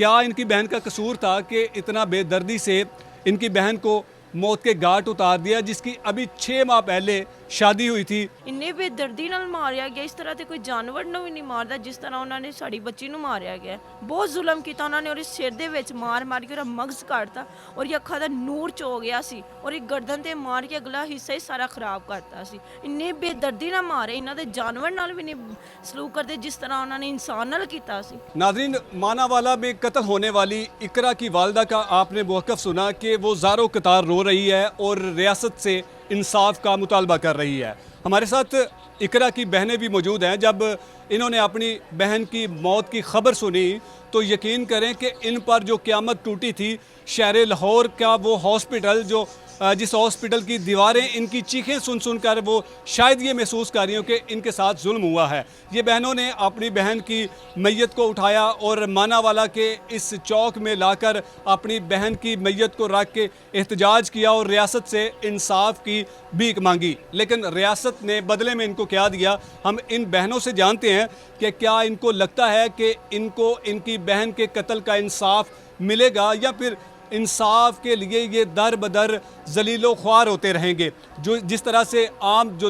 क्या इनकी बहन का कसूर था कि इतना बेदर्दी से इनकी बहन को मौत के घाट उतार दिया, जिसकी अभी 6 माह पहले शादी हुई थी। ਇੰਨੇ ਬੇਦਰਦੀ ਨਾਲ ਮਾਰਿਆ ਗਿਆ। ਇਸ ਤਰ੍ਹਾਂ ਤੇ ਕੋਈ ਜਾਨਵਰ ਨੂੰ ਵੀ ਨਹੀਂ ਮਾਰਦਾ ਜਿਸ ਤਰ੍ਹਾਂ ਉਹਨਾਂ ਨੇ ਸਾਡੀ ਬੱਚੀ ਨੂੰ ਮਾਰਿਆ ਗਿਆ। ਬਹੁਤ ਜ਼ੁਲਮ ਕੀਤਾ ਉਹਨਾਂ ਨੇ। ਉਹਦੇ ਸਿਰ ਦੇ ਵਿੱਚ ਮਾਰ ਮਾਰ ਕੇ ਉਹਦਾ ਮਗਜ਼ ਕੱਢਤਾ, ਉਹਦੀ ਅੱਖਾਂ ਦਾ ਨੂਰ ਚੋ ਗਿਆ ਸੀ, ਔਰ ਇਹ ਗਰਦਨ ਤੇ ਮਾਰ ਕੇ ਅਗਲਾ ਹਿੱਸਾ ਹੀ ਸਾਰਾ ਖਰਾਬ ਕਰਤਾ ਸੀ। ਇੰਨੇ ਬੇਦਰਦੀ ਨਾਲ ਮਾਰੇ। ਇਹਨਾਂ ਦੇ ਜਾਨਵਰ ਨਾਲ ਵੀ ਨਹੀਂ ਸਲੂਕ ਕਰਦੇ ਜਿਸ ਤਰ੍ਹਾਂ ਉਹਨਾਂ ਨੇ ਇਨਸਾਨ ਨਾਲ ਕੀਤਾ ਸੀ। नाज़रीन, मानावाला में कत्ल होने वाली इकरा की वालदा का आपने मौक़िफ़ सुना कि वो ज़ारो कतार रो रही है और रियासत से इंसाफ का मुतालबा कर रही है। हमारे साथ इकरा की बहनें भी मौजूद हैं। जब इन्होंने अपनी बहन की मौत की खबर सुनी तो यकीन करें कि इन पर जो क़यामत टूटी थी। शहर लाहौर का वो हॉस्पिटल जिस हॉस्पिटल की दीवारें इनकी चीखें सुन कर वो शायद ये महसूस कर रही हूँ कि इनके साथ जुल्म हुआ है। ये बहनों ने अपनी बहन की मैयत को उठाया और मानावाला के इस चौक में लाकर अपनी बहन की मैयत को रख के एहतजाज किया और रियासत से इंसाफ की भीख मांगी। लेकिन रियासत ने बदले में इनको क्या दिया, हम इन बहनों से जानते हैं कि क्या इनको लगता है कि इनको इनकी बहन के कत्ल का इंसाफ मिलेगा या फिर इंसाफ के लिए ये दर बदर जलीलो ख्वार होते रहेंगे। जिस तरह से आम जो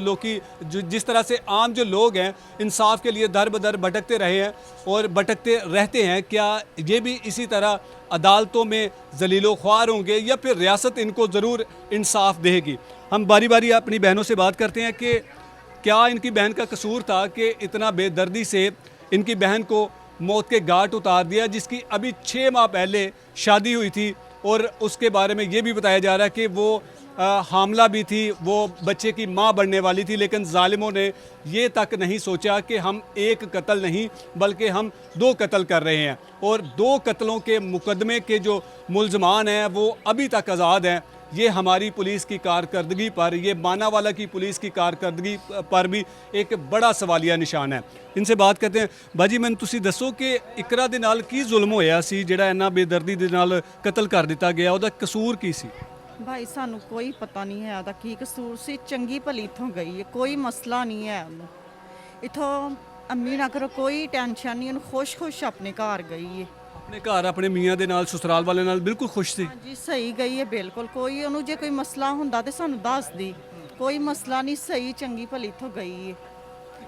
लोग हैं इंसाफ के लिए दर बदर भटकते रहे हैं और भटकते रहते हैं, क्या ये भी इसी तरह अदालतों में जलीलो ख्वार होंगे या फिर रियासत इनको ज़रूर इंसाफ देगी। हम बारी बारी अपनी बहनों से बात करते हैं कि क्या इनकी बहन का कसूर था कि इतना बेदर्दी से इनकी बहन को मौत के घाट उतार दिया, जिसकी अभी 6 माह पहले शादी हुई थी। और उसके बारे में ये भी बताया जा रहा है कि वो हामला भी थी, वो बच्चे की माँ बनने वाली थी। लेकिन जालिमों ने ये तक नहीं सोचा कि हम एक कत्ल नहीं बल्कि हम 2 कत्ल कर रहे हैं। और 2 कत्लों के मुकदमे के जो मुल्ज़मान हैं वो अभी तक आज़ाद हैं। ये हमारी पुलिस की कारकर्दगी पर, ये मानावाला की पुलिस की कारकर्दगी पर भी एक बड़ा सवालिया निशान है। इनसे बात करते हैं। बाजी, मैंने तुसी दसो कि इकरा दे नाल की जुल्म होया सी जिहड़ा इन्ना बेदर्दी दे नाल कत्ल कर दिता गया, ਉਹਦਾ कसूर की सी? भाई सानू कोई पता नहीं है ਉਹਦਾ ਕੀ ਕਸੂਰ ਸੀ। ਚੰਗੀ ਭਲੀ ਇਥੋਂ ਗਈ ਹੈ, ਕੋਈ ਮਸਲਾ ਨਹੀਂ ਹੈ ਉਹਨੂੰ। ਇਥੋਂ ਅੰਮੀ ਨਾ ਕਰੋ ਕੋਈ ਟੈਨਸ਼ਨ ਨਹੀਂ, ਉਹਨੂੰ ਖੁਸ਼ ਆਪਣੇ ਘਰ ਗਈ ਹੈ। अपने घर अपने मियाँ ਦੇ ਨਾਲ ससुराल वाले ਨਾਲ बिल्कुल खुश ਸੀ? ਹਾਂਜੀ ਸਹੀ ਗਈ ਹੈ ਬਿਲਕੁਲ। ਕੋਈ ਉਹਨੂੰ ਜੇ ਕੋਈ ਮਸਲਾ ਹੁੰਦਾ ਤੇ ਸਾਨੂੰ ਦੱਸਦੀ। ਕੋਈ ਮਸਲਾ ਨਹੀਂ, ਸਹੀ ਚੰਗੀ ਭਲੀ ਇਥੋਂ ਗਈ ਹੈ।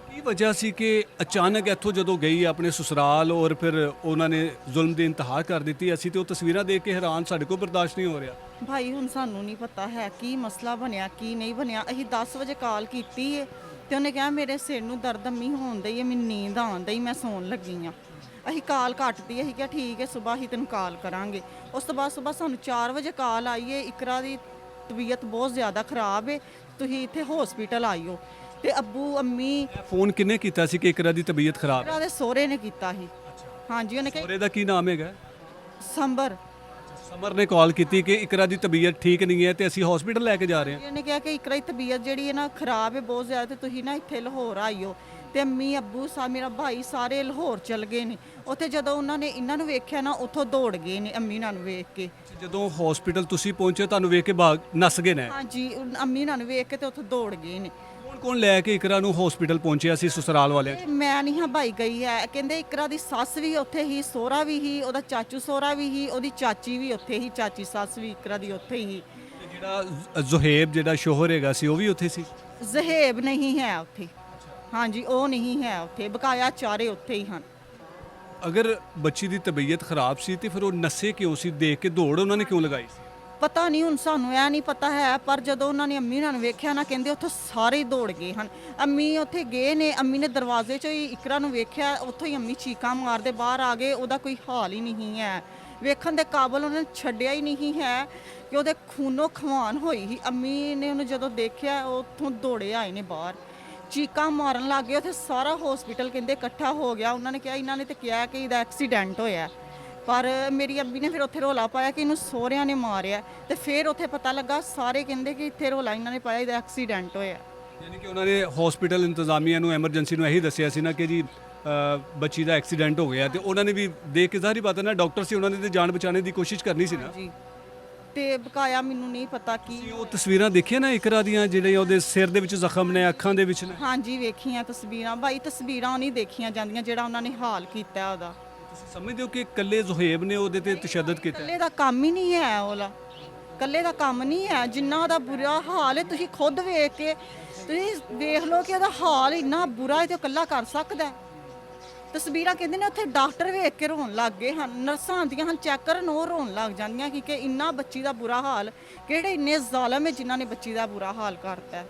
ਕੀ ਵਜ੍ਹਾ ਸੀ ਕਿ ਅਚਾਨਕ ਇੱਥੋਂ ਜਦੋਂ ਗਈ ਆਪਣੇ ਸਸੁਰਾਲ ਔਰ ਫਿਰ ਉਹਨਾਂ ਨੇ ਜ਼ੁਲਮ ਦੀ ਇੰਤਹਾ ਕਰ ਦਿੱਤੀ? ਅਸੀਂ ਤੇ ਉਹ ਤਸਵੀਰਾਂ ਦੇਖ ਕੇ ਹੈਰਾਨ, ਸਾਡੇ ਕੋਲ ਬਰਦਾਸ਼ਤ ਨਹੀਂ ਹੋ ਰਿਹਾ। ਭਾਈ ਹੁਣ ਸਾਨੂੰ ਨਹੀਂ ਪਤਾ ਹੈ ਕੀ ਮਸਲਾ ਬਣਿਆ ਕੀ ਨਹੀਂ ਬਣਿਆ। ਅਸੀਂ 10 ਵਜੇ ਕਾਲ ਕੀਤੀ ਹੈ ਤੇ ਉਹਨੇ ਕਿਹਾ ਮੇਰੇ ਸਿਰ ਨੂੰ ਦਰਦ ਅੰਮੀ ਹੋਣ ਡਈ ਹੈ, ਮੈਨੂੰ ਨੀਂਦ ਆਉਣ ਡਈ, ਮੈਂ ਸੌਣ ਲੱਗੀ ਆ। ਅਸੀਂ ਕਾਲ ਕੱਟਦੀ, ਅਸੀਂ ਕਿਹਾ ਠੀਕ ਹੈ ਸਵੇਰ ਹੀ ਤੈਨੂੰ ਕਾਲ ਕਰਾਂਗੇ। ਉਸ ਤੋਂ ਬਾਅਦ ਸਵੇਰ ਸਾਨੂੰ 4 ਵਜੇ ਕਾਲ ਆਈ ਹੈ, ਇਕਰਾ ਦੀ ਤਬੀਅਤ ਬਹੁਤ ਜ਼ਿਆਦਾ ਖਰਾਬ ਹੈ, ਤੁਸੀਂ ਇੱਥੇ ਹਸਪੀਟਲ ਆਇਓ। ਤੇ ਅੱਬੂ ਅੰਮੀ ਫੋਨ ਕਿੰਨੇ ਕੀਤਾ ਸੀ ਕਿ ਇਕਰਾ ਦੀ ਤਬੀਅਤ ਖਰਾਬ ਹੈ? ਇਕਰਾ ਦੇ ਸਹੁਰੇ ਨੇ ਕੀਤਾ ਸੀ। ਹਾਂਜੀ ਉਹਨੇ ਕਿਹਾ ਸਹੁਰੇ ਦਾ ਕੀ ਨਾਮ ਹੈਗਾ? ਸੰਬਰ। ਸਮਰ ਨੇ ਕਾਲ ਕੀਤੀ ਕਿ ਇਕਰਾ ਦੀ ਤਬੀਅਤ ਠੀਕ ਨਹੀਂ ਹੈ ਤੇ ਅਸੀਂ ਹਸਪੀਟਲ ਲੈ ਕੇ ਜਾ ਰਹੇ ਹਾਂ। ਉਹਨੇ ਕਿਹਾ ਕਿ ਇਕਰਾ ਦੀ ਤਬੀਅਤ ਜਿਹੜੀ ਹੈ ਨਾ ਖਰਾਬ ਹੈ ਬਹੁਤ ਜ਼ਿਆਦਾ, ਤੇ ਤੁਸੀਂ ਨਾ ਇੱਥੇ ਲਾਹੌਰ ਆਇਓ। ਤੇ ਅੰਮੀ ਅੱਬੂ ਮੇਰਾ ਭਾਈ ਸਾਰੇ ਲਾਹੌਰ ਚਲ ਗਏ ਨੇ। ਉੱਥੇ ਜਦੋਂ ਉਹਨਾਂ ਨੇ ਇਹਨਾਂ ਨੂੰ ਵੇਖਿਆ ਨਾ ਉੱਥੋਂ ਦੌੜ ਗਏ ਨੇ ਅੰਮੀ ਨਾਲ ਨੂੰ ਵੇਖ ਕੇ। ਜਦੋਂ ਹਸਪੀਟਲ ਤੁਸੀਂ ਪਹੁੰਚੇ ਤੁਹਾਨੂੰ ਵੇਖ ਕੇ ਭਾਗ ਨੱਸ ਗਏ ਨੇ? ਹਾਂਜੀ ਅੰਮੀ ਨਾਲ ਨੂੰ ਵੇਖ ਕੇ ਤੇ ਉੱਥੋਂ ਦੌੜ ਗਏ ਨੇ। ਕੌਣ ਲੈ ਕੇ ਇਕਰਾ ਨੂੰ ਹਸਪੀਟਲ ਪਹੁੰਚਿਆ ਸੀ ਸਸੁਰਾਲ ਵਾਲਿਆਂ? ਤੇ ਮੈਂ ਨਹੀਂ ਹਾਂ ਭਾਈ ਗਈ ਹੈ। ਕਹਿੰਦੇ ਇਕਰਾ ਦੀ ਸੱਸ ਵੀ ਉੱਥੇ ਹੀ, ਸਹੁਰਾ ਵੀ ਹੀ, ਉਹਦਾ ਚਾਚੂ ਸਹੁਰਾ ਵੀ ਹੀ, ਉਹਦੀ ਚਾਚੀ ਵੀ ਉੱਥੇ ਹੀ, ਚਾਚੀ ਸੱਸ ਵੀ ਇਕਰਾ ਦੀ ਉੱਥੇ ਹੀ। ਜਿਹੜਾ ਜ਼ੁਹੇਬ ਜਿਹੜਾ ਸ਼ੋਹਰ ਹੈਗਾ ਸੀ ਉਹ ਵੀ ਉੱਥੇ ਸੀ? ਜ਼ਹੇਬ ਨਹੀਂ ਹੈ ਉੱਥੇ। ਹਾਂਜੀ ਉਹ ਨਹੀਂ ਹੈ ਉੱਥੇ, ਬਕਾਇਆ ਚਾਰੇ ਉੱਥੇ ਹੀ ਹਨ। ਅਗਰ ਬੱਚੀ ਦੀ ਤਬੀਅਤ ਖਰਾਬ ਸੀ ਤੇ ਫਿਰ ਉਹ ਨੱਸੇ ਕਿਉਂ ਸੀ? ਦੇਖ ਕੇ ਦੌੜ ਉਹਨਾਂ ਨੇ ਕਿਉਂ ਲਗਾਈ ਸੀ? ਪਤਾ ਨਹੀਂ ਹੁਣ ਸਾਨੂੰ ਇਹ ਨਹੀਂ ਪਤਾ ਹੈ, ਪਰ ਜਦੋਂ ਉਹਨਾਂ ਨੇ ਅੰਮੀ ਨਾਲ ਵੇਖਿਆ ਨਾ ਕਹਿੰਦੇ ਉੱਥੋਂ ਸਾਰੇ ਹੀ ਦੌੜ ਗਏ ਹਨ। ਅੰਮੀ ਉੱਥੇ ਗਏ ਨੇ, ਅੰਮੀ ਨੇ ਦਰਵਾਜ਼ੇ 'ਚੋਂ ਹੀ ਇਕਰਾ ਨੂੰ ਵੇਖਿਆ, ਉੱਥੋਂ ਹੀ ਅੰਮੀ ਚੀਕਾਂ ਮਾਰਦੇ ਬਾਹਰ ਆ ਗਏ। ਉਹਦਾ ਕੋਈ ਹਾਲ ਹੀ ਨਹੀਂ ਹੈ, ਵੇਖਣ ਦੇ ਕਾਬਲ ਉਹਨੇ ਛੱਡਿਆ ਹੀ ਨਹੀਂ ਹੈ ਕਿ ਉਹਦੇ ਖੂਨੋਂ ਖਵਾਨ ਹੋਈ ਹੀ। ਅੰਮੀ ਨੇ ਉਹਨੂੰ ਜਦੋਂ ਦੇਖਿਆ ਉੱਥੋਂ ਦੌੜੇ ਆਏ ਨੇ ਬਾਹਰ, ਚੀਕਾਂ ਮਾਰਨ ਲੱਗ ਗਏ। ਉੱਥੇ ਸਾਰਾ ਹਸਪੀਟਲ ਕਹਿੰਦੇ ਇਕੱਠਾ ਹੋ ਗਿਆ। ਉਹਨਾਂ ਨੇ ਕਿਹਾ ਇਹਨਾਂ ਨੇ ਤਾਂ ਕਿਹਾ ਕਿ ਇਹਦਾ ਐਕਸੀਡੈਂਟ ਹੋਇਆ, ਪਰ ਮੇਰੀ ਅੰਮੀ ਨੇ ਫਿਰ ਉੱਥੇ ਰੋਲਾ ਪਾਇਆ ਕਿ ਇਹਨੂੰ ਸਹੁਰਿਆਂ ਨੇ ਮਾਰਿਆ। ਤੇ ਫਿਰ ਉੱਥੇ ਪਤਾ ਲੱਗਾ, ਸਾਰੇ ਕਹਿੰਦੇ ਕਿ ਇੱਥੇ ਰੋਲਾ ਇਹਨਾਂ ਨੇ ਪਾਇਆ, ਇਹਦਾ ਐਕਸੀਡੈਂਟ ਹੋਇਆ। ਯਾਨੀ ਕਿ ਉਹਨਾਂ ਨੇ ਹਸਪੀਟਲ ਇੰਤਜ਼ਾਮੀਆ ਨੂੰ, ਐਮਰਜੈਂਸੀ ਨੂੰ ਇਹੀ ਦੱਸਿਆ ਸੀ ਨਾ ਕਿ ਜੀ ਬੱਚੀ ਦਾ ਐਕਸੀਡੈਂਟ ਹੋ ਗਿਆ। ਤੇ ਉਹਨਾਂ ਨੇ ਵੀ ਦੇਖ ਕੇ ਜ਼ਾਹਰੀ ਬਾਤ ਹੈ ਨਾ, ਡਾਕਟਰ ਸੀ, ਉਹਨਾਂ ਨੇ ਤੇ ਜਾਨ ਬਚਾਉਣ ਦੀ ਕੋਸ਼ਿਸ਼ ਕਰਨੀ ਸੀ ਨਾ। ਜੀ ਤੇ ਬਕਾਇਆ ਮੈਨੂੰ ਨਹੀਂ ਪਤਾ ਕੀ। ਉਹ ਤਸਵੀਰਾਂ ਦੇਖੀਆਂ ਨਾ ਇਕਰਾ ਦੀਆਂ, ਜਿਹੜੀਆਂ ਉਹਦੇ ਸਿਰ ਦੇ ਵਿੱਚ ਜ਼ਖਮ ਨੇ, ਅੱਖਾਂ ਦੇ ਵਿੱਚ ਨੇ? ਹਾਂਜੀ ਵੇਖੀਆਂ ਤਸਵੀਰਾਂ ਭਾਈ, ਤਸਵੀਰਾਂ ਨਹੀਂ ਦੇਖੀਆਂ ਜਾਂਦੀਆਂ ਜਿਹੜਾ ਉਹਨਾਂ ਨੇ ਹਾਲ ਕੀਤਾ ਉਹਦਾ। ਤੁਸੀਂ ਸਮਝਦੇ ਹੋ ਕਿ ਇਕੱਲੇ ਜ਼ੁਹੇਬ ਨੇ ਉਹਦੇ ਤੇ ਤਸ਼ੱਦਦ ਕੀਤਾ ਹੈ? ਇਕੱਲੇ ਦਾ ਕੰਮ ਹੀ ਨਹੀਂ ਹੈ ਉਹਲਾ, ਇਕੱਲੇ ਦਾ ਕੰਮ ਨਹੀਂ ਹੈ। ਜਿੰਨਾ ਉਹਦਾ ਬੁਰਾ ਹਾਲ ਹੈ ਤੁਸੀਂ ਖੁਦ ਵੇਖ ਕੇ ਤੁਸੀਂ ਵੇਖ ਲਓ ਕਿ ਉਹਦਾ ਹਾਲ ਇੰਨਾ ਬੁਰਾ ਹੈ ਤੇ ਉਹ ਇਕੱਲਾ ਕਰ ਸਕਦਾ ਹੈ। ਤਸਵੀਰਾਂ ਕਹਿੰਦੇ ਨੇ ਉੱਥੇ ਡਾਕਟਰ ਵੇਖ ਕੇ ਰੋਣ ਲੱਗ ਗਏ ਹਨ, ਨਰਸਾਂ ਆਉਂਦੀਆਂ ਹਨ ਚੈੱਕ ਕਰਨ, ਉਹ ਰੋਣ ਲੱਗ ਜਾਂਦੀਆਂ ਕਿ ਇੰਨਾ ਬੱਚੀ ਦਾ ਬੁਰਾ ਹਾਲ, ਕਿਹੜੇ ਇੰਨੇ ਜ਼ਾਲਮ ਹੈ ਜਿਨ੍ਹਾਂ ਨੇ ਬੱਚੀ ਦਾ ਬੁਰਾ ਹਾਲ ਕਰਤਾ ਹੈ।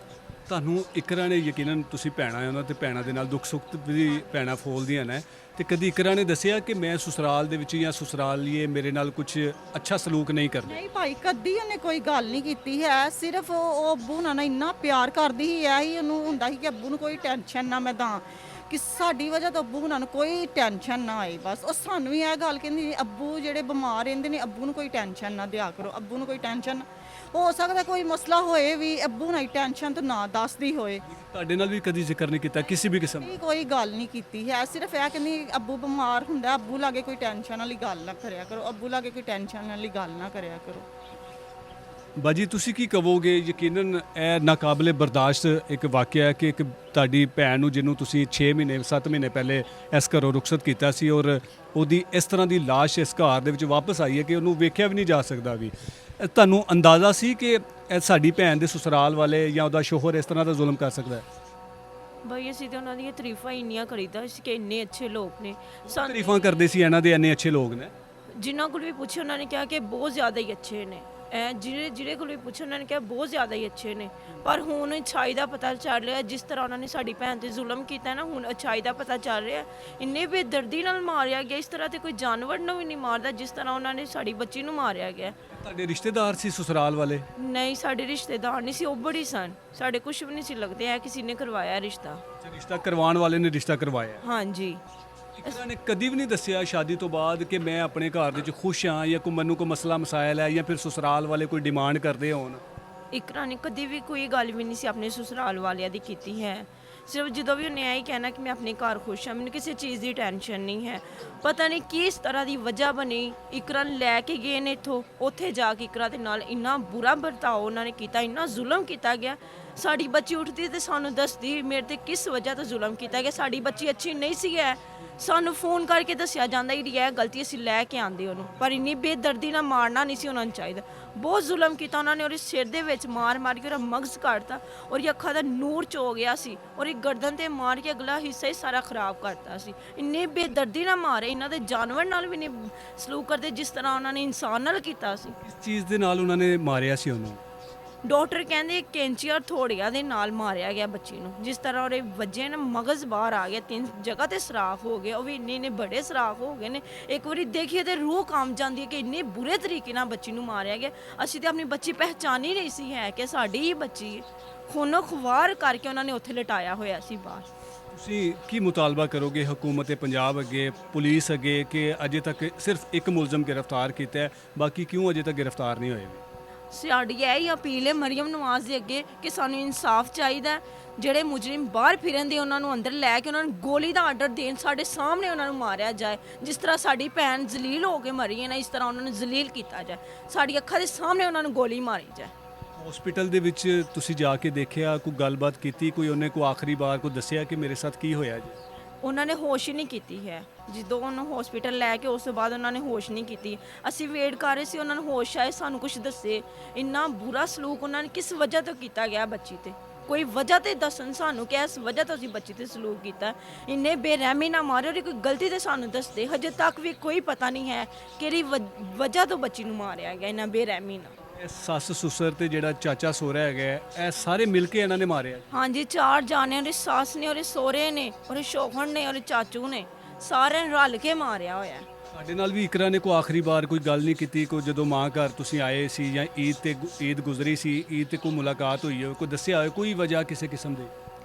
ਤੁਹਾਨੂੰ ਇਕਰਾ ਨੇ ਯਕੀਨਨ ਤੁਸੀਂ ਭੈਣਾਂ ਆ ਉਹਨਾਂ ਤੇ ਭੈਣਾਂ ਦੇ ਨਾਲ ਦੁੱਖ ਸੁੱਖ ਵੀ ਭੈਣਾਂ ਫੋਲਦੀਆਂ ਨੇ, ਤੇ ਕਦੀ ਇਕਰਾ ਨੇ ਦੱਸਿਆ ਕਿ ਮੈਂ ਸਸੁਰਾਲ ਦੇ ਵਿੱਚ ਜਾਂ ਸਸੁਰਾਲੀਏ ਮੇਰੇ ਨਾਲ ਕੁਝ ਅੱਛਾ ਸਲੂਕ ਨਹੀਂ ਕਰਦੇ? ਨਹੀਂ ਭਾਈ, ਕਦੀ ਉਹਨੇ ਕੋਈ ਗੱਲ ਨਹੀਂ ਕੀਤੀ ਹੈ। ਸਿਰਫ ਉਹ ਅੱਬੂ ਨਾਲ ਨਾ ਇੰਨਾ ਪਿਆਰ ਕਰਦੀ ਸੀ, ਇਹੀ ਉਹਨੂੰ ਹੁੰਦਾ ਸੀ ਕਿ ਅੱਬੂ ਨੂੰ ਕੋਈ ਟੈਨਸ਼ਨ ਨਾ ਮੈਂ ਦਾਂ, ਕਿ ਸਾਡੀ ਵਜ੍ਹਾ ਤੋਂ ਅੱਬੂ ਹੁਣਾਂ ਨੂੰ ਕੋਈ ਟੈਨਸ਼ਨ ਨਾ ਆਏ। ਬਸ ਉਹ ਸਾਨੂੰ ਵੀ ਇਹ ਗੱਲ ਕਹਿੰਦੀ, ਅੱਬੂ ਜਿਹੜੇ ਬਿਮਾਰ ਰਹਿੰਦੇ ਨੇ ਅੱਬੂ ਨੂੰ ਕੋਈ ਟੈਨਸ਼ਨ ਨਾ ਦਿਆ ਕਰੋ, ਅੱਬੂ ਨੂੰ ਕੋਈ ਟੈਨਸ਼ਨ। ਹੋ ਸਕਦਾ ਕੋਈ ਮਸਲਾ ਹੋਏ ਵੀ ਅੱਬੂ ਨਾਲ ਟੈਨਸ਼ਨ ਤਾਂ ਨਾ ਦੱਸਦੀ ਹੋਏ। ਤੁਹਾਡੇ ਨਾਲ ਵੀ ਕਦੀ ਜ਼ਿਕਰ ਨਹੀਂ ਕੀਤਾ ਕਿਸੇ ਵੀ ਕਿਸਮ? ਨਹੀਂ, ਕੋਈ ਗੱਲ ਨਹੀਂ ਕੀਤੀ ਹੈ। ਸਿਰਫ ਇਹ ਕਹਿੰਦੀ ਅੱਬੂ ਬਿਮਾਰ ਹੁੰਦਾ, ਅੱਬੂ ਲਾਗੇ ਕੋਈ ਟੈਨਸ਼ਨ ਵਾਲੀ ਗੱਲ ਨਾ ਕਰਿਆ ਕਰੋ, ਅੱਬੂ ਲਾਗੇ ਕੋਈ ਟੈਨਸ਼ਨ ਵਾਲੀ ਗੱਲ ਨਾ ਕਰਿਆ ਕਰੋ। ਬਾਜੀ ਤੁਸੀਂ ਕੀ ਕਹੋਗੇ? ਯਕੀਨਨ ਇਹ ਨਾਕਾਬਲੇ ਬਰਦਾਸ਼ਤ ਇੱਕ ਵਾਕਿਆ ਹੈ ਕਿ ਇੱਕ ਤੁਹਾਡੀ ਭੈਣ ਨੂੰ ਜਿਹਨੂੰ ਤੁਸੀਂ 6 ਮਹੀਨੇ 7 ਮਹੀਨੇ ਪਹਿਲੇ ਇਸ ਘਰੋਂ ਰੁਖਸਤ ਕੀਤਾ ਸੀ ਔਰ ਉਹਦੀ ਇਸ ਤਰ੍ਹਾਂ ਦੀ ਲਾਸ਼ ਇਸ ਘਰ ਦੇ ਵਿੱਚ ਵਾਪਸ ਆਈ ਹੈ ਕਿ ਉਹਨੂੰ ਵੇਖਿਆ ਵੀ ਨਹੀਂ ਜਾ ਸਕਦਾ ਵੀ। ਤੁਹਾਨੂੰ ਅੰਦਾਜ਼ਾ ਸੀ ਕਿ ਇਹ ਸਾਡੀ ਭੈਣ ਦੇ ਸਸੁਰਾਲ ਵਾਲੇ ਜਾਂ ਉਹਦਾ ਸ਼ੋਹਰ ਇਸ ਤਰ੍ਹਾਂ ਦਾ ਜ਼ੁਲਮ ਕਰ ਸਕਦਾ ਹੈ? ਬਈ ਅਸੀਂ ਤਾਂ ਉਹਨਾਂ ਦੀਆਂ ਤਾਰੀਫਾਂ ਇੰਨੀਆਂ ਕਰੀਦਾ ਸੀ ਕਿ ਇੰਨੇ ਅੱਛੇ ਲੋਕ ਨੇ। ਤਾਰੀਫਾਂ ਕਰਦੇ ਸੀ ਇਹਨਾਂ ਦੇ ਇੰਨੇ ਅੱਛੇ ਲੋਕ ਨੇ। ਜਿਨ੍ਹਾਂ ਕੋਲ ਵੀ ਪੁੱਛੇ ਉਹਨਾਂ ਨੇ ਕਿਹਾ ਕਿ ਬਹੁਤ ਜ਼ਿਆਦਾ ਹੀ ਅੱਛੇ ਨੇ। ਜਿਹੜੇ ਕੋਲ ਵੀ ਪੁੱਛੇ ਉਹਨਾਂ ਨੇ ਕਿਹਾ ਬਹੁਤ ਜ਼ਿਆਦਾ ਹੀ ਅੱਛੇ ਨੇ। ਪਰ ਹੁਣ ਅੱਛਾਈ ਦਾ ਪਤਾ ਚੱਲ ਰਿਹਾ, ਜਿਸ ਤਰ੍ਹਾਂ ਉਹਨਾਂ ਨੇ ਸਾਡੀ ਭੈਣ ਤੇ ਜ਼ੁਲਮ ਕੀਤਾ ਨਾ, ਹੁਣ ਅੱਛਾਈ ਦਾ ਪਤਾ ਚੱਲ ਰਿਹਾ। ਇੰਨੇ ਬੇਦਰਦੀ ਨਾਲ ਮਾਰਿਆ ਗਿਆ, ਇਸ ਤਰ੍ਹਾਂ ਤੇ ਕੋਈ ਜਾਨਵਰ ਨੂੰ ਵੀ ਨਹੀਂ ਮਾਰਦਾ ਜਿਸ ਤਰ੍ਹਾਂ ਉਹਨਾਂ ਨੇ ਸਾਡੀ ਬੱਚੀ ਨੂੰ ਮਾਰਿਆ ਗਿਆ। ਤੁਹਾਡੇ ਰਿਸ਼ਤੇਦਾਰ ਸੀ ਸਸੁਰਾਲ ਵਾਲੇ? ਨਹੀਂ, ਸਾਡੇ ਰਿਸ਼ਤੇਦਾਰ ਨਹੀਂ ਸੀ, ਉਹ ਬੜੀ ਸਨ, ਸਾਡੇ ਕੁਝ ਵੀ ਨਹੀਂ ਸੀ ਲੱਗਦੇ। ਹੈ ਕਿਸੇ ਨੇ ਕਰਵਾਇਆ ਰਿਸ਼ਤਾ। ਰਿਸ਼ਤਾ ਕਰਵਾਉਣ ਵਾਲੇ ਨੇ ਰਿਸ਼ਤਾ ਕਰਵਾਇਆ? ਹਾਂਜੀ। ਇਹਨਾਂ ਨੇ ਕਦੀ ਵੀ ਨਹੀਂ ਦੱਸਿਆ ਸ਼ਾਦੀ ਤੋਂ ਬਾਅਦ ਕਿ ਮੈਂ ਆਪਣੇ ਘਰ ਦੇ ਵਿੱਚ ਖੁਸ਼ ਹਾਂ ਜਾਂ ਕੋਈ ਮੈਨੂੰ ਕੋਈ ਮਸਲਾ ਮਸਾਇਲ ਹੈ ਜਾਂ ਫਿਰ ਸਸੁਰਾਲ ਵਾਲੇ ਕੋਈ ਡਿਮਾਂਡ ਕਰਦੇ ਹੋਣ? ਇਕਰਾ ਨੇ ਕਦੀ ਵੀ ਕੋਈ ਗੱਲ ਵੀ ਨਹੀਂ ਸੀ ਆਪਣੇ ਸਸੁਰਾਲ ਵਾਲਿਆਂ ਦੀ ਕੀਤੀ ਹੈ। ਸਿਰਫ ਜਦੋਂ ਵੀ ਉਹਨੇ ਇਹ ਕਹਿਣਾ ਕਿ ਮੈਂ ਆਪਣੇ ਘਰ ਖੁਸ਼ ਹਾਂ, ਮੈਨੂੰ ਕਿਸੇ ਚੀਜ਼ ਦੀ ਟੈਨਸ਼ਨ ਨਹੀਂ ਹੈ। ਪਤਾ ਨਹੀਂ ਕਿਸ ਤਰ੍ਹਾਂ ਦੀ ਵਜ੍ਹਾ ਬਣੀ, ਇਕਰਾ ਨੂੰ ਲੈ ਕੇ ਗਏ ਨੇ ਇੱਥੋਂ, ਉੱਥੇ ਜਾ ਕੇ ਇਕਰਾ ਦੇ ਨਾਲ ਇੰਨਾ ਬੁਰਾ ਵਰਤਾਓ ਉਹਨਾਂ ਨੇ ਕੀਤਾ, ਇੰਨਾ ਜ਼ੁਲਮ ਕੀਤਾ ਗਿਆ। ਸਾਡੀ ਬੱਚੀ ਉੱਠਦੀ ਤੇ ਸਾਨੂੰ ਦੱਸਦੀ ਮੇਰੇ ਤੇ ਕਿਸ ਵਜ੍ਹਾ ਤੋਂ ਜ਼ੁਲਮ ਕੀਤਾ ਗਿਆ, ਸਾਡੀ ਬੱਚੀ ਅੱਛੀ ਨਹੀਂ ਸੀ ਹੈ। ਸਾਨੂੰ ਫੋਨ ਕਰਕੇ ਦੱਸਿਆ ਜਾਂਦਾ ਕਿ ਇਹ ਗਲਤੀ ਅਸੀਂ ਲੈ ਕੇ ਆਂਦੇ ਉਹਨੂੰ, ਪਰ ਇੰਨੀ ਬੇਦਰਦੀ ਨਾਲ ਮਾਰਨਾ ਨਹੀਂ ਸੀ ਉਹਨਾਂ ਨੂੰ ਚਾਹੀਦਾ। ਬਹੁਤ ਜ਼ੁਲਮ ਕੀਤਾ ਉਹਨਾਂ ਨੇ, ਉਹਦੇ ਸਿਰ ਦੇ ਵਿੱਚ ਮਾਰ ਮਾਰ ਕੇ ਉਹਦਾ ਮਗਜ਼ ਕੱਢਤਾ, ਉਹਦੀ ਅੱਖਾਂ ਦਾ ਨੂਰ ਚੋ ਗਿਆ ਸੀ, ਔਰ ਗਰਦਨ ਤੇ ਮਾਰ ਕੇ ਅਗਲਾ ਹਿੱਸਾ ਹੀ ਸਾਰਾ ਖਰਾਬ ਕਰਤਾ ਸੀ। ਇੰਨੇ ਬੇਦਰਦੀ ਨਾਲ ਮਾਰੇ, ਇਹਨਾਂ ਦੇ ਜਾਨਵਰ ਨਾਲ ਵੀ ਨਹੀਂ ਸਲੂਕ ਕਰਦੇ ਜਿਸ ਤਰ੍ਹਾਂ ਉਹਨਾਂ ਨੇ ਇਨਸਾਨ ਨਾਲ ਕੀਤਾ ਸੀ। ਕਿਸ ਚੀਜ਼ ਦੇ ਨਾਲ ਉਹਨਾਂ ਨੇ ਮਾਰਿਆ ਸੀ ਉਹਨੂੰ? ਡਾਕਟਰ ਕਹਿੰਦੇ ਕੈਂਚੀ ਔਰ ਥੋੜੀਆਂ ਦੇ ਨਾਲ ਮਾਰਿਆ ਗਿਆ ਬੱਚੀ ਨੂੰ। ਜਿਸ ਤਰ੍ਹਾਂ ਉਹਦੇ ਵੱਜੇ ਨਾ, ਮਗਜ਼ ਬਾਹਰ ਆ ਗਿਆ, 3 ਜਗ੍ਹਾ ਤੇ ਸਰਾਫ ਹੋ ਗਏ, ਉਹ ਵੀ ਇੰਨੇ ਬੜੇ ਸਰਾਫ ਹੋ ਗਏ ਨੇ। ਇੱਕ ਵਾਰੀ ਦੇਖੀਏ ਤੇ ਰੂਹ ਕੰਬ ਜਾਂਦੀ ਹੈ ਕਿ ਇੰਨੇ ਬੁਰੇ ਤਰੀਕੇ ਨਾਲ ਬੱਚੀ ਨੂੰ ਮਾਰਿਆ ਗਿਆ। ਅਸੀਂ ਤੇ ਆਪਣੀ ਬੱਚੀ ਪਹਿਚਾਨੀ ਨਹੀਂ ਸੀ ਹੈ ਕਿ ਸਾਡੀ ਹੀ ਬੱਚੀ ਹੈ। ਖੂਨੋ ਖਵਾਰ ਕਰਕੇ ਉਹਨਾਂ ਨੇ ਉੱਥੇ ਲਟਾਇਆ ਹੋਇਆ ਸੀ ਬਾਹਰ। ਤੁਸੀਂ ਕੀ ਮੁਤਾਲਬਾ ਕਰੋਗੇ ਹਕੂਮਤ ਪੰਜਾਬ ਅੱਗੇ, ਪੁਲਿਸ ਅੱਗੇ ਕਿ ਅਜੇ ਤੱਕ ਸਿਰਫ ਇੱਕ ਮੁਲਜ਼ਮ ਗ੍ਰਿਫਤਾਰ ਕੀਤਾ ਹੈ, ਬਾਕੀ ਕਿਉਂ ਅਜੇ ਤੱਕ ਗ੍ਰਿਫਤਾਰ ਨਹੀਂ ਹੋਏ? ਸਾਡੀ ਇਹ ਅਪੀਲ ਹੈ ਮਰੀਮ ਨਵਾਜ਼ ਦੇ ਅੱਗੇ ਕਿ ਸਾਨੂੰ ਇਨਸਾਫ ਚਾਹੀਦਾ। ਜਿਹੜੇ ਮੁਜਰਿਮ ਬਾਹਰ ਫਿਰਨਦੇ ਉਹਨਾਂ ਨੂੰ ਅੰਦਰ ਲੈ ਕੇ ਉਹਨਾਂ ਨੂੰ ਗੋਲੀ ਦਾ ਆਰਡਰ ਦੇਣ, ਸਾਡੇ ਸਾਹਮਣੇ ਉਹਨਾਂ ਨੂੰ ਮਾਰਿਆ ਜਾਏ। ਜਿਸ ਤਰ੍ਹਾਂ ਸਾਡੀ ਭੈਣ ਜ਼ਲੀਲ ਹੋ ਕੇ ਮਰੀ ਹੈ ਨਾ, ਇਸ ਤਰ੍ਹਾਂ ਉਹਨਾਂ ਨੂੰ ਜ਼ਲੀਲ ਕੀਤਾ ਜਾਏ, ਸਾਡੀ ਅੱਖਾਂ ਦੇ ਸਾਹਮਣੇ ਉਹਨਾਂ ਨੂੰ ਗੋਲੀ ਮਾਰੀ ਜਾਏ। ਹਸਪੀਟਲ ਦੇ ਵਿੱਚ ਤੁਸੀਂ ਜਾ ਕੇ ਦੇਖਿਆ, ਕੋਈ ਗੱਲਬਾਤ ਕੀਤੀ, ਕੋਈ ਉਹਨੇ ਕੋਈ ਆਖਰੀ ਵਾਰ ਕੋਈ ਦੱਸਿਆ ਕਿ ਮੇਰੇ ਸਾਥ ਕੀ ਹੋਇਆ ਜੀ? ਉਹਨਾਂ ਨੇ ਹੋਸ਼ ਹੀ ਨਹੀਂ ਕੀਤੀ ਹੈ। ਜਦੋਂ ਉਹਨੂੰ ਹਸਪੀਟਲ ਲੈ ਕੇ ਉਸ ਤੋਂ ਬਾਅਦ ਉਹਨਾਂ ਨੇ ਹੋਸ਼ ਨਹੀਂ ਕੀਤੀ। ਅਸੀਂ ਵੇਟ ਕਰ ਰਹੇ ਸੀ ਉਹਨਾਂ ਨੂੰ ਹੋਸ਼ ਆਏ, ਸਾਨੂੰ ਕੁਝ ਦੱਸੇ। ਇੰਨਾ ਬੁਰਾ ਸਲੂਕ ਉਹਨਾਂ ਨੇ ਕਿਸ ਵਜ੍ਹਾ ਤੋਂ ਕੀਤਾ ਗਿਆ ਬੱਚੀ ਤੇ, ਕੋਈ ਵਜ੍ਹਾ ਤੇ ਦੱਸਣ ਸਾਨੂੰ ਕਿ ਇਸ ਵਜ੍ਹਾ ਤੋਂ ਅਸੀਂ ਬੱਚੀ ਤੇ ਸਲੂਕ ਕੀਤਾ। ਇੰਨੇ ਬੇਰਹਿਮੀ ਨਾਲ ਮਾਰੇ, ਉਹਦੀ ਕੋਈ ਗਲਤੀ ਤੇ ਸਾਨੂੰ ਦੱਸਦੇ। ਹਜੇ ਤੱਕ ਵੀ ਕੋਈ ਪਤਾ ਨਹੀਂ ਹੈ ਕਿਹੜੀ ਵਜ੍ਹਾ ਤੋਂ ਬੱਚੀ ਨੂੰ ਮਾਰਿਆ ਗਿਆ ਇੰਨਾ ਬੇਰਹਿਮੀ ਨਾਲ। ਇਹ ਸੱਸ ਸੁਸਰ ਤੇ ਜਿਹੜਾ ਚਾਚਾ ਸੋਹਰਾ ਹੈਗਾ ਇਹ ਸਾਰੇ ਮਿਲ ਕੇ ਇਹਨਾਂ ਨੇ ਮਾਰਿਆ? ਹਾਂਜੀ, 4 ਜਾਣਿਆਂ ਦੇ ਸੱਸ ਨੇ, ਉਹਦੇ ਸਹੁਰੇ ਨੇ, ਉਹਦੇ ਸ਼ੌਹਰ ਨੇ, ਉਹਦੇ ਚਾਚੂ ਨੇ, ਸਾਰਿਆਂ ਨੇ ਰਲ ਕੇ ਮਾਰਿਆ ਹੋਇਆ। ਸਾਡੇ ਨਾਲ ਵੀ ਇਕਰਾ ਨੇ ਕੋਈ ਆਖਰੀ ਵਾਰ ਕੋਈ ਗੱਲ ਨਹੀਂ ਕੀਤੀ? ਕੋਈ ਜਦੋਂ ਮਾਂ ਘਰ ਤੁਸੀਂ ਆਏ ਸੀ ਜਾਂ ਈਦ ਗੁਜ਼ਰੀ ਸੀ, ਈਦ ਤੇ ਕੋਈ ਮੁਲਾਕਾਤ ਹੋਈ ਹੋਵੇ, ਕੋਈ ਦੱਸਿਆ ਹੋਵੇ ਕੋਈ ਵਜ੍ਹਾ ਕਿਸੇ ਕਿਸਮ ਦੀ?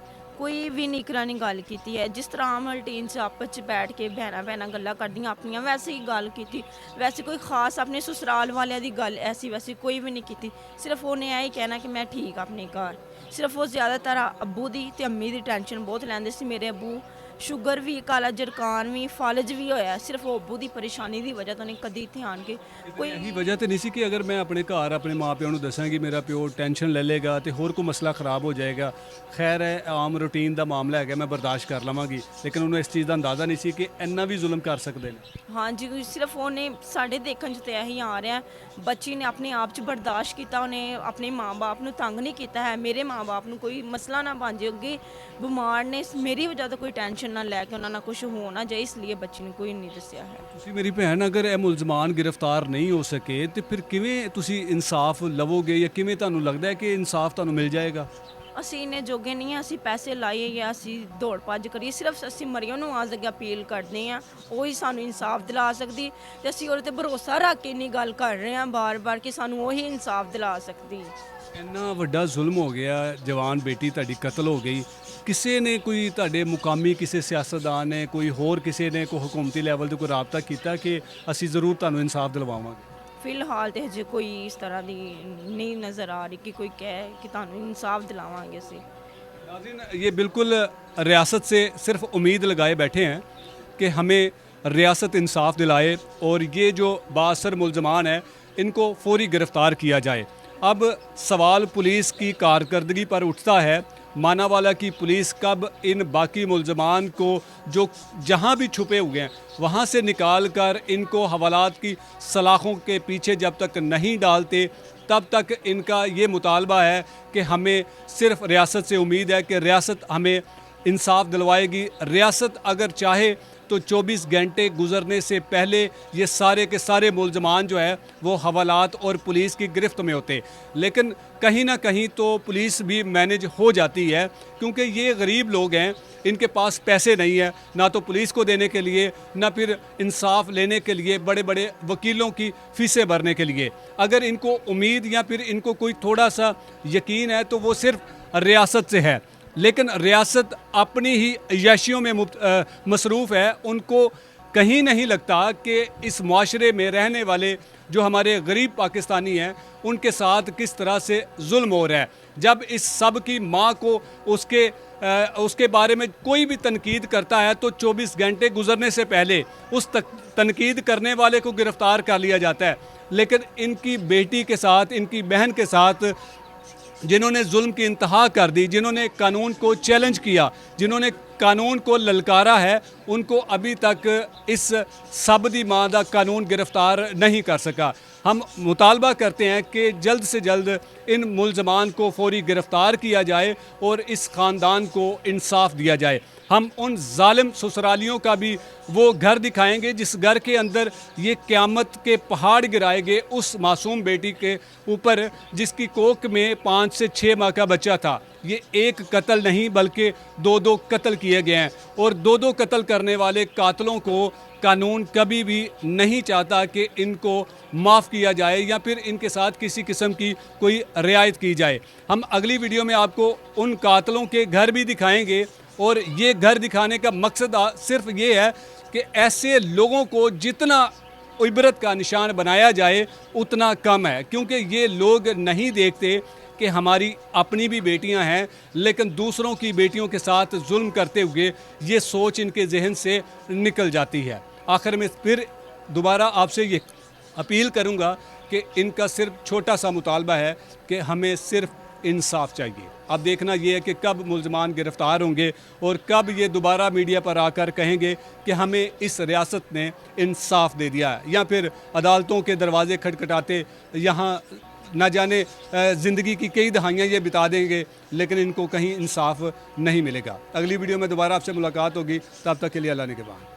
ਕੋਈ ਵੀ ਨਿਕਰਾ ਨਹੀਂ ਗੱਲ ਕੀਤੀ ਹੈ। ਜਿਸ ਤਰ੍ਹਾਂ ਆਮ ਰੂਟੀਨ 'ਚ ਆਪਸ 'ਚ ਬੈਠ ਕੇ ਭੈਣਾਂ ਗੱਲਾਂ ਕਰਦੀਆਂ ਆਪਣੀਆਂ, ਵੈਸੇ ਹੀ ਗੱਲ ਕੀਤੀ। ਵੈਸੇ ਕੋਈ ਖਾਸ ਆਪਣੇ ਸਸੁਰਾਲ ਵਾਲਿਆਂ ਦੀ ਗੱਲ ਐਸੀ ਵੈਸੀ ਕੋਈ ਵੀ ਨਹੀਂ ਕੀਤੀ। ਸਿਰਫ ਉਹਨੇ ਇਹ ਹੀ ਕਹਿਣਾ ਕਿ ਮੈਂ ਠੀਕ ਆਪਣੇ ਘਰ। ਸਿਰਫ ਉਹ ਜ਼ਿਆਦਾਤਰ ਅੱਬੂ ਦੀ ਤੇ ਅੰਮੀ ਦੀ ਟੈਨਸ਼ਨ ਬਹੁਤ ਲੈਂਦੇ ਸੀ। ਮੇਰੇ ਅੱਬੂ ਸ਼ੂਗਰ ਵੀ, ਕਾਲਾ ਜਰਕਾਨ ਵੀ, ਫਲਜ ਵੀ ਹੋਇਆ। ਸਿਰਫ ਉਹ ਅੱਬੂ ਦੀ ਪਰੇਸ਼ਾਨੀ ਦੀ ਵਜ੍ਹਾ ਤੋਂ ਨਹੀਂ ਕਦੀ ਇੱਥੇ ਆਣ ਕੇ ਕੋਈ ਇਹੀ ਵਜ੍ਹਾ ਤੇ ਨਹੀਂ ਸੀ ਕਿ ਅਗਰ ਮੈਂ ਆਪਣੇ ਘਰ ਆਪਣੇ ਮਾਪਿਆਂ ਨੂੰ ਦੱਸਾਂਗੀ ਮੇਰਾ ਪਿਓ ਟੈਨਸ਼ਨ ਲੈ ਲੇਗਾ ਤੇ ਹੋਰ ਕੋਈ ਮਸਲਾ ਖਰਾਬ ਹੋ ਜਾਏਗਾ। ਖੈਰ ਹੈ, ਆਮ ਰੂਟੀਨ ਦਾ ਮਾਮਲਾ ਹੈਗਾ, ਮੈਂ ਬਰਦਾਸ਼ਤ ਕਰ ਲਵਾਂਗੀ, ਲੇਕਿਨ ਉਹਨੂੰ ਇਸ ਚੀਜ਼ ਦਾ ਅੰਦਾਜ਼ਾ ਨਹੀਂ ਸੀ ਕਿ ਇੰਨਾ ਵੀ ਜ਼ੁਲਮ ਕਰ ਸਕਦੇ ਨੇ। ਹਾਂਜੀ, ਸਿਰਫ ਉਹਨੇ ਸਾਡੇ ਦੇਖਣ 'ਚ ਤਾਂ ਇਹੀ ਆ ਰਿਹਾ, ਬੱਚੀ ਨੇ ਆਪਣੇ ਆਪ 'ਚ ਬਰਦਾਸ਼ਤ ਕੀਤਾ, ਉਹਨੇ ਆਪਣੇ ਮਾਂ-ਬਾਪ ਨੂੰ ਤੰਗ ਨਹੀਂ ਕੀਤਾ ਹੈ। ਮੇਰੇ ਮਾਂ-ਬਾਪ ਨੂੰ ਕੋਈ ਮਸਲਾ ਨਾ ਬਣ ਜਾਏ, ਅੱਗੇ ਬਿਮਾਰ ਨੇ, ਮੇਰੀ ਵਜ੍ਹਾ ਤੋਂ ਕੋਈ ਟੈਨਸ਼ਨ ਨਾ ਲੈ ਕੇ ਉਹਨਾਂ ਨਾਲ ਕੁਝ ਹੋ ਨਾ ਜਾਏ, ਇਸ ਲਈ ਬੱਚੀ ਨੂੰ ਕੋਈ ਨਹੀਂ ਦੱਸਿਆ ਹੈ। ਤੁਸੀਂ ਮੇਰੀ ਭੈਣ, ਅਗਰ ਇਹ ਮੁਲਜ਼ਮਾਨ ਗ੍ਰਿਫਤਾਰ ਨਹੀਂ ਹੋ ਸਕੇ ਤੇ ਫਿਰ ਕਿਵੇਂ ਤੁਸੀਂ ਇਨਸਾਫ ਲਵੋਗੇ ਜਾਂ ਕਿਵੇਂ ਤੁਹਾਨੂੰ ਲੱਗਦਾ ਹੈ ਕਿ ਇਨਸਾਫ ਤੁਹਾਨੂੰ ਮਿਲ ਜਾਏਗਾ? ਅਸੀਂ ਇੰਨੇ ਜੋਗੇ ਨਹੀਂ ਹਾਂ, ਅਸੀਂ ਪੈਸੇ ਲਾਈਏ ਜਾਂ ਅਸੀਂ ਦੌੜ ਭੱਜ ਕਰੀਏ, ਸਿਰਫ ਅਸੀਂ ਮਰੀਮ ਨੂੰ ਆਜ ਅੱਗੇ ਅਪੀਲ ਕਰਦੇ ਹਾਂ, ਉਹ ਹੀ ਸਾਨੂੰ ਇਨਸਾਫ ਦਿਲਾ ਸਕਦੀ ਤੇ ਅਸੀਂ ਉਹਦੇ ਤੇ ਭਰੋਸਾ ਰੱਖ ਕੇ ਇੰਨੀ ਗੱਲ ਕਰ ਰਹੇ ਹਾਂ ਬਾਰ-ਬਾਰ ਕਿ ਸਾਨੂੰ ਉਹੀ ਇਨਸਾਫ ਦਿਲਾ ਸਕਦੀ। ਇੰਨਾ ਵੱਡਾ ਜ਼ੁਲਮ ਹੋ ਗਿਆ, ਜਵਾਨ ਬੇਟੀ ਤੁਹਾਡੀ ਕਤਲ ਹੋ ਗਈ, ਕਿਸੇ ਨੇ ਕੋਈ ਤੁਹਾਡੇ ਮੁਕਾਮੀ ਕਿਸੇ ਸਿਆਸਤਦਾਨ ਨੇ, ਕੋਈ ਹੋਰ ਕਿਸੇ ਨੇ, ਕੋਈ ਹੁਕੂਮਤੀ ਲੈਵਲ ਤੇ ਕੋਈ ਰਾਬਤਾ ਕੀਤਾ ਕਿ ਅਸੀਂ ਜ਼ਰੂਰ ਤੁਹਾਨੂੰ ਇਨਸਾਫ ਦਿਲਵਾਵਾਂਗੇ? ਫਿਲਹਾਲ ਤੇ ਹਜੇ ਕੋਈ ਇਸ ਤਰ੍ਹਾਂ ਦੀ ਨਹੀਂ ਨਜ਼ਰ ਆ ਰਹੀ ਕਿ ਕੋਈ ਕਹੇ ਕਿ ਤੁਹਾਨੂੰ ਇਨਸਾफ दिलावांगे ਅਸੀਂ। नाज़रीन, ये बिल्कुल रियासत से सिर्फ उम्मीद लगाए बैठे हैं कि हमें रियासत इंसाफ दिलाए और ये जो बाअसर मुलजमान है इनको फौरी गिरफ़्तार किया जाए। अब सवाल पुलिस की कारकर्दगी पर उठता है, मानावाला की पुलिस कब इन बाकी मुलजमान को जो जहाँ भी छुपे हुए हैं वहाँ से निकाल कर इनको हवालात की सलाखों के पीछे जब तक नहीं डालते तब तक इनका ये मुतालबा है कि हमें सिर्फ रियासत से उम्मीद है कि रियासत हमें इंसाफ दिलवाएगी। रियासत अगर चाहे तो 24 घंटे गुजरने से पहले ये सारे के सारे मुलजमान जो है वो हवालात और पुलिस की गिरफ्त में होते, लेकिन कहीं ना कहीं तो पुलिस भी मैनेज हो जाती है क्योंकि ये गरीब लोग हैं, इनके पास पैसे नहीं है ना तो पुलिस को देने के लिए ना फिर इंसाफ लेने के लिए बड़े बड़े वकीलों की फीसें भरने के लिए। अगर इनको उम्मीद या फिर इनको कोई थोड़ा सा यकीन है तो वो सिर्फ रियासत से है, लेकिन रियासत अपनी ही अय्याशियों में मसरूफ़ है। उनको कहीं नहीं लगता कि इस माशरे में रहने वाले जो हमारे गरीब पाकिस्तानी हैं उनके साथ किस तरह से जुल्म हो रहा है। जब इस सब की माँ को उसके बारे में कोई भी तनकीद करता है तो 24 घंटे गुजरने से पहले उस तनकीद करने वाले को गिरफ़्तार कर लिया जाता है, लेकिन इनकी बेटी के साथ, इनकी बहन के साथ जिन्होंने जुल्म की इंतहा कर दी, जिन्होंने कानून को चैलेंज किया, जिन्होंने कानून को ललकारा है, उनको अभी तक इस सबदी माँ दा कानून गिरफ़्तार नहीं कर सका। हम मुतालबा करते हैं कि जल्द से जल्द इन मुलजमान को फौरी गिरफ़्तार किया जाए और इस ख़ानदान को इंसाफ दिया जाए। हम उन जालिम ससुरालियों का भी वो घर दिखाएंगे जिस घर के अंदर ये क़यामत के पहाड़ गिराए गए उस मासूम बेटी के ऊपर जिसकी कोख में 5 से 6 माह का बच्चा था। ये एक कत्ल नहीं बल्कि 2-2 कत्ल किए गए हैं और 2-2 कत्ल करने वाले कातलों को कानून कभी भी नहीं चाहता कि इनको माफ़ किया जाए या फिर इनके साथ किसी किस्म की कोई रियायत की जाए। हम अगली वीडियो में आपको उन कातलों के घर भी दिखाएंगे और ये घर दिखाने का मकसद सिर्फ ये है कि ऐसे लोगों को जितना इबरत का निशान बनाया जाए उतना कम है, क्योंकि ये लोग नहीं देखते कि हमारी अपनी भी बेटियां हैं लेकिन दूसरों की बेटियों के साथ जुल्म करते हुए ये सोच इनके जहन से निकल जाती है। आखिर में फिर दोबारा आपसे ये अपील करूंगा कि इनका सिर्फ छोटा सा मुतालबा है कि हमें सिर्फ इंसाफ चाहिए। अब देखना ये है कि कब मुलजमान गिरफ़्तार होंगे और कब ये दोबारा मीडिया पर आकर कहेंगे कि हमें इस रियासत ने इंसाफ दे दिया है, या फिर अदालतों के दरवाजे खटखटाते यहाँ न जाने ज़िंदगी की कई दहाइयाँ ये बिता देंगे लेकिन इनको कहीं इंसाफ नहीं मिलेगा। अगली वीडियो में दोबारा आपसे मुलाकात होगी, तब तक के लिए अल्लाह ने के बाद।